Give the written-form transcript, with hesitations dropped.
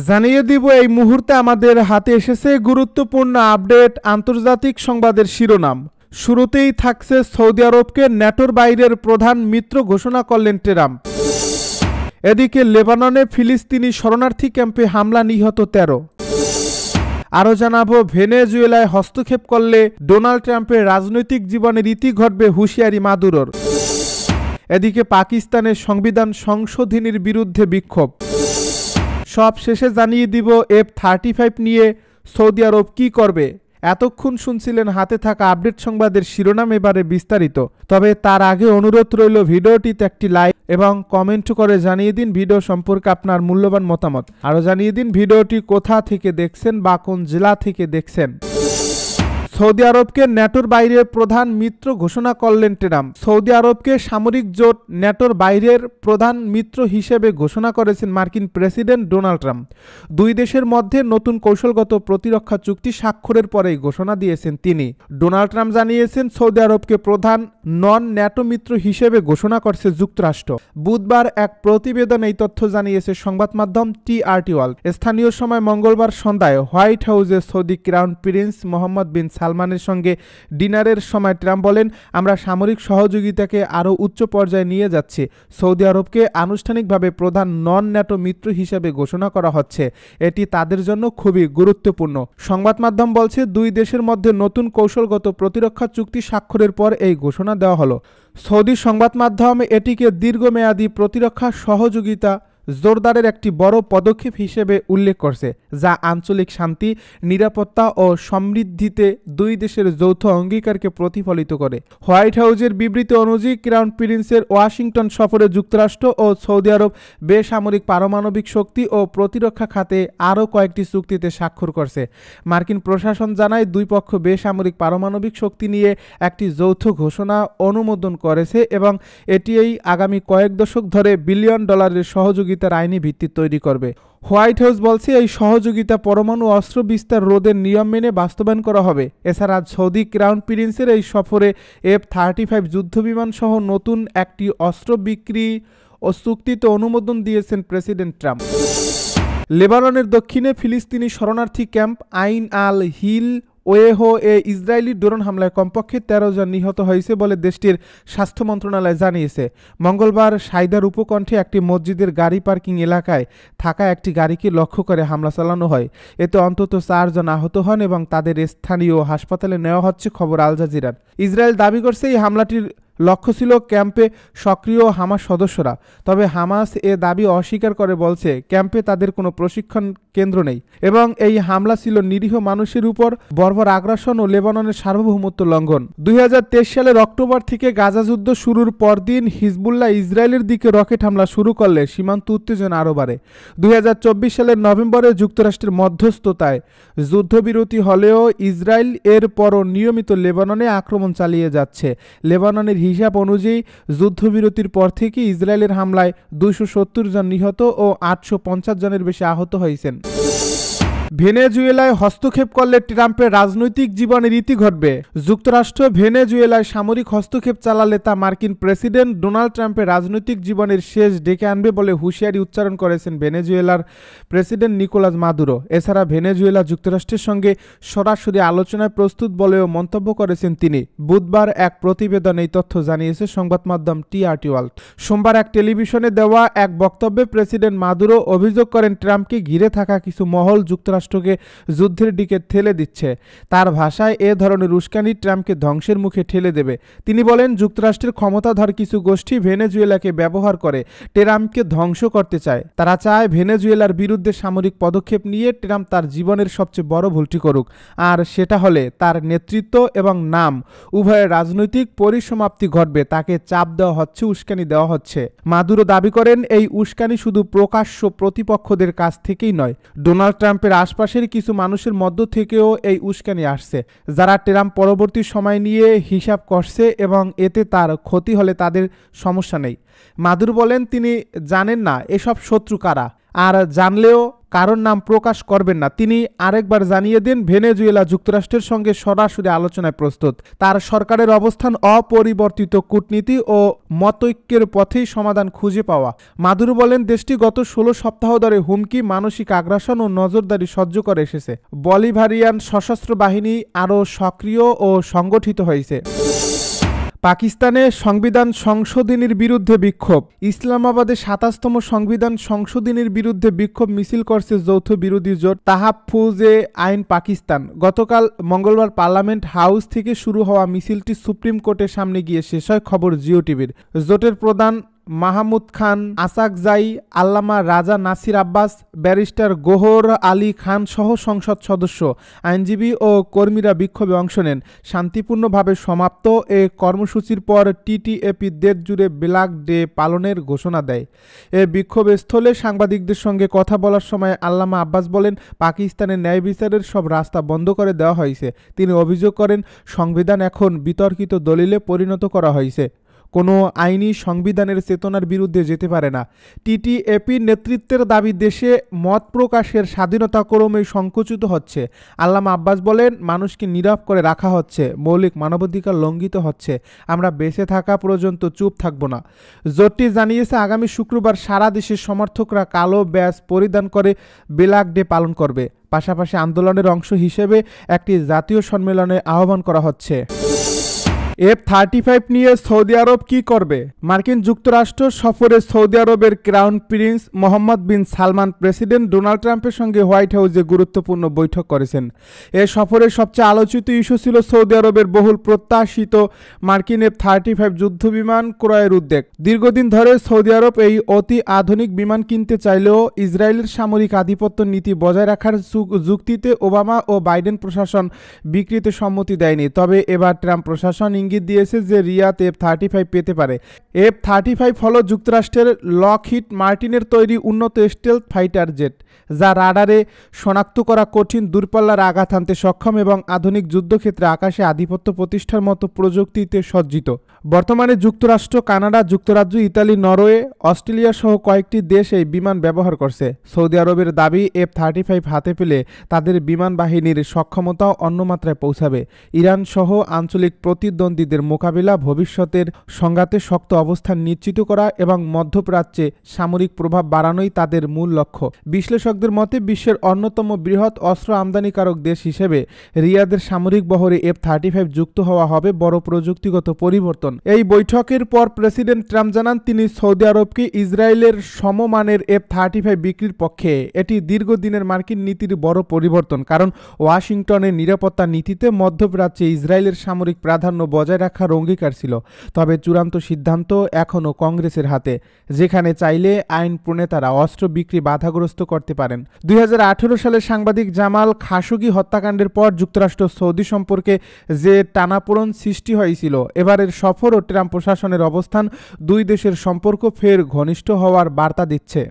জানিয়ে দিব এই মুহূর্তে আমাদের হাতে এসেছে গুরুত্বপূর্ণ আপডেট আন্তর্জাতিক সংবাদের শিরোনাম। শুরুতেই থাকছে সৌদি আরবকে ন্যাটোর বাইরের প্রধান মিত্র ঘোষণা করলেন ট্রাম্প। এদিকে লেবাননে ফিলিস্তিনি শরণার্থী ক্যাম্পে হামলা, নিহত 13। আরও জানাবো ভেনেজুয়েলায় হস্তক্ষেপ করলে ডোনাল্ড ট্রাম্পের রাজনৈতিক জীবনের ইতি ঘটবে, হুঁশিয়ারি মাদুরোর। এদিকে পাকিস্তানের সংবিধান সংশোধনীর বিরুদ্ধে বিক্ষোভ। সব শেষে জানিয়ে দিব F-35 নিয়ে সৌদি আরব কি করবে। এতক্ষণ শুনছিলেন হাতে থাকা আপডেট সংবাদের শিরোনাম, এবারে বিস্তারিত। তবে তার আগে অনুরোধ রইল ভিডিওটিতে একটি লাইক এবং কমেন্ট করে জানিয়ে দিন ভিডিও সম্পর্কে আপনার মূল্যবান মতামত। আরও জানিয়ে দিন ভিডিওটি কোথা থেকে দেখছেন বা কোন জেলা থেকে দেখছেন। সৌদি আরবকে ন্যাটোর বাইরের প্রধান মিত্র ঘোষণা করলেন ট্রাম্প। সৌদি আরবকে সামরিক জোট ন্যাটোর বাইরের প্রধান মিত্র হিসেবে ঘোষণা করেছেন মার্কিন প্রেসিডেন্ট ডোনাল্ড ট্রাম্প। দুই দেশের মধ্যে নতুন কৌশলগত প্রতিরক্ষা চুক্তি স্বাক্ষরের পরেই ঘোষণা দিয়েছেন তিনি। ডোনাল্ড ট্রাম্প জানিয়েছেন সৌদি আরবকে প্রধান নন ন্যাটো মিত্র হিসেবে ঘোষণা করছে যুক্তরাষ্ট্র। বুধবার এক প্রতিবেদন এই তথ্য জানিয়েছে সংবাদ মাধ্যম TRT ওয়ার্ল্ড। স্থানীয় সময় মঙ্গলবার সন্ধ্যায় হোয়াইট হাউসে সৌদি ক্রাউন প্রিন্স মোহাম্মদ বিন সালমানের সঙ্গে ডিনারের সময় ট্রাম্প বলেন, আমরা সামরিক সহযোগিতাকে আরও উচ্চ পর্যায়ে নিয়ে যাচ্ছি। সৌদি আরবকে আনুষ্ঠানিকভাবে প্রধান নন ন্যাটো মিত্র হিসেবে ঘোষণা করা হচ্ছে। এটি তাদের জন্য খুবই গুরুত্বপূর্ণ। সংবাদ মাধ্যম বলছে, দুই দেশের মধ্যে নতুন কৌশলগত প্রতিরক্ষা চুক্তি স্বাক্ষরের পর এই ঘোষণা দেওয়া হলো। সৌদি সংবাদ মাধ্যম এটিকে দীর্ঘমেয়াদী প্রতিরক্ষা সহযোগিতা জোরদারের একটি বড় পদক্ষেপ হিসেবে উল্লেখ করছে, যা আঞ্চলিক শান্তি, নিরাপত্তা ও সমৃদ্ধিতে দুই দেশের যৌথ অঙ্গীকারকে প্রতিফলিত করে। হোয়াইট হাউসের বিবৃতি অনুযায়ী ক্রাউন প্রিন্সের ওয়াশিংটন সফরে যুক্তরাষ্ট্র ও সৌদি আরব বেসামরিক পারমাণবিক শক্তি ও প্রতিরক্ষা খাতে আরও কয়েকটি চুক্তিতে স্বাক্ষর করছে। মার্কিন প্রশাসন জানায়, দুই পক্ষ বেসামরিক পারমাণবিক শক্তি নিয়ে একটি যৌথ ঘোষণা অনুমোদন করেছে এবং এটি এই আগামী কয়েক দশক ধরে বিলিয়ন ডলারের সহযোগিতার আইনি ভিত্তি তৈরি করবে। হোয়াইট হাউস বলছে, এই সহযোগিতা পরমাণু অস্ত্র বিস্তার রোধের নিয়ম মেনে বাস্তবায়ন করা হবে। এছাড়া সৌদি ক্রাউন প্রিন্সের এই সফরে F-35 যুদ্ধবিমান সহ নতুন একটি অস্ত্র বিক্রি ও চুক্তিতে অনুমোদন দিয়েছেন প্রেসিডেন্ট ট্রাম্প। লেবাননের দক্ষিণে ফিলিস্তিনি শরণার্থী ক্যাম্প আইন আল হিল ওয়েহো ইসরায়েলি ড্রোন হামলায় কমপক্ষে 13 জন নিহত হয়েছে বলে দেশটির স্বাস্থ্য মন্ত্রণালয় জানিয়েছে। মঙ্গলবার সাইদার উপকণ্ঠে একটি মসজিদের গাড়ি পার্কিং এলাকায় থাকা একটি গাড়িকে লক্ষ্য করে হামলা চালানো হয়। এতে অন্তত 4 জন আহত হন এবং তাদের স্থানীয় হাসপাতালে নেওয়া হচ্ছে, খবর আল জাজিরার। ইসরায়েল দাবি করছে এই হামলাটির লক্ষ্য ছিল ক্যাম্পে সক্রিয় হামাস সদস্যরা। তবে হামাস এ দাবি অস্বীকার করে বলছে, ক্যাম্পে তাদের কোনো প্রশিক্ষণ কেন্দ্র নেই এবং এই হামলা ছিল নিরীহ মানুষের উপর বর্বর আগ্রাসন ও লেবাননের সার্বভৌমত্ব লঙ্ঘন। 2023 সালের অক্টোবর থেকে গাজা যুদ্ধ শুরুর পরদিন হিজবুল্লাহ ইসরায়েলের দিকে রকেট হামলা শুরু করলে সীমান্ত উত্তেজনা আরও বাড়ে। 2024 সালের নভেম্বরে যুক্তরাষ্ট্রের মধ্যস্থতায় যুদ্ধবিরতি হলেও ইসরায়েল এর পরও নিয়মিত লেবাননে আক্রমণ চালিয়ে যাচ্ছে। লেবাননের হিসাব অনুযায়ী যুদ্ধবিরতির পর থেকে ইসরায়েলের হামলায় 270 জন নিহত ও 850 জনের বেশি আহত হয়েছেন। ভেনেজুয়েলায় হস্তক্ষেপ করলে ট্রাম্পের রাজনৈতিক জীবনের ইতি ঘটবে। যুক্তরাষ্ট্র ভেনেজুয়েলায় সামরিক হস্তক্ষেপ চালালে তা মার্কিন প্রেসিডেন্ট ডোনাল্ড ট্রাম্পের রাজনৈতিক জীবনের শেষ ডেকে আনবে বলে হুঁশিয়ারি উচ্চারণ করেছেন ভেনেজুয়েলার প্রেসিডেন্ট নিকোলাস মাদুরো। এছাড়া ভেনেজুয়েলা যুক্তরাষ্ট্রের সঙ্গে সরাসরি আলোচনায় প্রস্তুত বলেও মন্তব্য করেছেন তিনি। বুধবার এক প্রতিবেদনে এই তথ্য জানিয়েছে সংবাদ মাধ্যম TRT ওয়ার্ল্ড। সোমবার এক টেলিভিশনে দেওয়া এক বক্তব্যে প্রেসিডেন্ট মাদুরো অভিযোগ করেন, ট্রাম্পকে ঘিরে থাকা কিছু মহল যুক্তরাষ্ট্রকে যুদ্ধের দিকে ঠেলে দিচ্ছে। তার ভাষায়, এ ধরনের উস্কানি ট্রাম্পকে ধ্বংসের মুখে ঠেলে দেবে। তিনি বলেন, যুক্তরাষ্ট্রের ক্ষমতাধর কিছু গোষ্ঠী ভেনেজুয়েলাকে ব্যবহার করে ট্রাম্পকে ধ্বংস করতে চায়। তারা চায় ভেনেজুয়েলার বিরুদ্ধে সামরিক পদক্ষেপ নিয়ে ট্রাম্প তার জীবনের সবচেয়ে বড় ভুলটি করুক, আর সেটা হলে তার নেতৃত্ব এবং নাম উভয়ের রাজনৈতিক পরিসমাপ্তি ঘটবে। তাকে চাপ দেওয়া হচ্ছে, উস্কানি দেওয়া হচ্ছে। মাদুরো দাবি করেন, এই উস্কানি শুধু প্রকাশ্য প্রতিপক্ষদের কাছ থেকেই নয়, ডোনাল্ড ট্রাম্পের আশপাশের কিছু মানুষের মধ্য থেকেও এই উস্কানি আসছে, যারা ট্রাম্প পরবর্তী সময় নিয়ে হিসাব করছে এবং এতে তার ক্ষতি হলে তাদের সমস্যা নেই। মাদুরো বলেন, তিনি জানেন না এসব শত্রু কারা। আর জানলেও কারোর নাম প্রকাশ করবেন না। তিনি আরেকবার জানিয়ে দেন ভেনেজুয়েলা যুক্তরাষ্ট্রের সঙ্গে সরাসরি আলোচনায় প্রস্তুত। তার সরকারের অবস্থান অপরিবর্তিত, কূটনীতি ও মতৈক্যের পথেই সমাধান খুঁজে পাওয়া। মাদুরো বলেন, দেশটি গত 16 সপ্তাহ ধরে হুমকি, মানসিক আগ্রাসন ও নজরদারি সহ্য করে এসেছে। বলিভারিয়ান সশস্ত্র বাহিনী আরও সক্রিয় ও সংগঠিত হয়েছে। পাকিস্তানে সংবিধান সংশোধনীর বিরুদ্ধে বিক্ষোভ। ইসলামাবাদে 27তম সংবিধান সংশোধনীর বিরুদ্ধে বিক্ষোভ মিছিল করছে যৌথ বিরোধী জোট তাহাফুজে আইন পাকিস্তান। গতকাল মঙ্গলবার পার্লামেন্ট হাউস থেকে শুরু হওয়া মিছিলটি সুপ্রিম কোর্টের সামনে গিয়ে শেষ হয়। খবর জিও টিভির। জোটের প্রধান মাহমুদ খান আসাকজাই, আল্লামা রাজা নাসির আব্বাস, ব্যারিস্টার গোহর আলী খান সহ সংসদ সদস্য, আইনজীবী ও কর্মীরা বিক্ষোভে অংশ নেন। শান্তিপূর্ণভাবে সমাপ্ত এ কর্মসূচির পর টিটিএপি দেশ জুড়ে ব্ল্যাক ডে পালনের ঘোষণা দেয়। এ বিক্ষোভ স্থলে সাংবাদিকদের সঙ্গে কথা বলার সময় আল্লামা আব্বাস বলেন, পাকিস্তানের ন্যায় বিচারের সব রাস্তা বন্ধ করে দেওয়া হয়েছে। তিনি অভিযোগ করেন, সংবিধান এখন বিতর্কিত দলিলে পরিণত করা হয়েছে। কোনো আইনি সংবিধানের চেতনার বিরুদ্ধে যেতে পারে না। টিটিএপির নেতৃত্বের দাবি, দেশে মত প্রকাশের স্বাধীনতা ক্রমেই সংকুচিত হচ্ছে। আল্লামা আব্বাস বলেন, মানুষকে নীরব করে রাখা হচ্ছে, মৌলিক মানবাধিকার লঙ্ঘিত হচ্ছে। আমরা বেঁচে থাকা পর্যন্ত চুপ থাকব না। জোটটি জানিয়েছে, আগামী শুক্রবার সারা দেশের সমর্থকরা কালো ব্যাজ পরিধান করে ব্ল্যাক ডে পালন করবে। পাশাপাশি আন্দোলনের অংশ হিসেবে একটি জাতীয় সম্মেলনে আহ্বান করা হচ্ছে। F-35 নিয়ে সৌদি আরব কি করবে? মার্কিন যুক্তরাষ্ট্র সফরে সৌদি আরবের ক্রাউন প্রিন্স মোহাম্মদ বিন সালমান প্রেসিডেন্ট ডোনাল্ড ট্রাম্পের সঙ্গে হোয়াইট হাউসে গুরুত্বপূর্ণ বৈঠক করেছেন। এ সফরের সবচেয়ে আলোচিত ইস্যু ছিল সৌদি আরবের বহুল প্রত্যাশিত মার্কিন F-35 যুদ্ধবিমান ক্রয়ের উদ্যোগ। দীর্ঘদিন ধরে সৌদি আরব এই অতি আধুনিক বিমান কিনতে চাইলেও ইসরায়েলের সামরিক আধিপত্য নীতি বজায় রাখার যুক্তিতে ওবামা ও বাইডেন প্রশাসন বিক্রিতে সম্মতি দেয়নি। তবে এবার ট্রাম্প প্রশাসন ইঙ্গিত দিয়েছে যে রিয়াদ F-35 পেতে পারে। F-35 হল যুক্তরাষ্ট্রের লকহিড মার্টিনের তৈরি উন্নত স্টেলথ ফাইটার জেট, যা রাডারে শনাক্ত করা কঠিন দূরপাল্লার আঘাত হানতে সক্ষম এবং আধুনিক যুদ্ধক্ষেত্রে আকাশে আধিপত্য প্রতিষ্ঠার মতো প্রযুক্তিতে সজ্জিত। বর্তমানে যুক্তরাষ্ট্র, কানাডা, যুক্তরাজ্য, ইতালি, নরওয়ে, অস্ট্রেলিয়া সহ কয়েকটি দেশ এই বিমান ব্যবহার করছে। সৌদি আরবের দাবি, F-35 হাতে পেলে তাদের বিমান বাহিনীর সক্ষমতাও অন্য মাত্রায় পৌঁছাবে। ইরান সহ আঞ্চলিক প্রতিদ্বন্দ্বীদের মোকাবিলা, ভবিষ্যতের সংঘাতে শক্ত অবস্থান নিশ্চিত করা এবং মধ্যপ্রাচ্যে সামরিক প্রভাব বাড়ানোই তাদের মূল লক্ষ্য। বিশ্লেষকদের মতে, বিশ্বের অন্যতম বৃহৎ অস্ত্র আমদানিকারক দেশ হিসেবে রিয়াদের সামরিক বহরে F-35 যুক্ত হওয়া হবে বড় প্রযুক্তিগত পরিবর্তন। এই বৈঠকের পর প্রেসিডেন্ট ট্রাম্প জানান, তিনি সৌদি আরবকে ইসরায়েলের সমমানের F-35 বিক্রির পক্ষে। এটি দীর্ঘদিনের মার্কিন নীতির বড় পরিবর্তন, কারণ ওয়াশিংটনের নিরাপত্তা নীতিতে মধ্যপ্রাচ্যে ইসরায়েলের সামরিক প্রাধান্য বজায় রাখার অঙ্গীকার ছিল। তবে চূড়ান্ত সিদ্ধান্ত এখনও কংগ্রেসের হাতে, যেখানে চাইলে আইন প্রণেতারা অস্ত্র বিক্রি বাধাগ্রস্ত করতে পারেন। 2018 সালে সাংবাদিক জামাল খাশোগি হত্যাকাণ্ডের পর যুক্তরাষ্ট্র সৌদি সম্পর্কে যে টানাপোড়েন সৃষ্টি হয়েছিল, এবারের সফর ও ট্রাম্প প্রশাসনের অবস্থান দুই দেশের সম্পর্ক ফের ঘনিষ্ঠ হওয়ার বার্তা দিচ্ছে।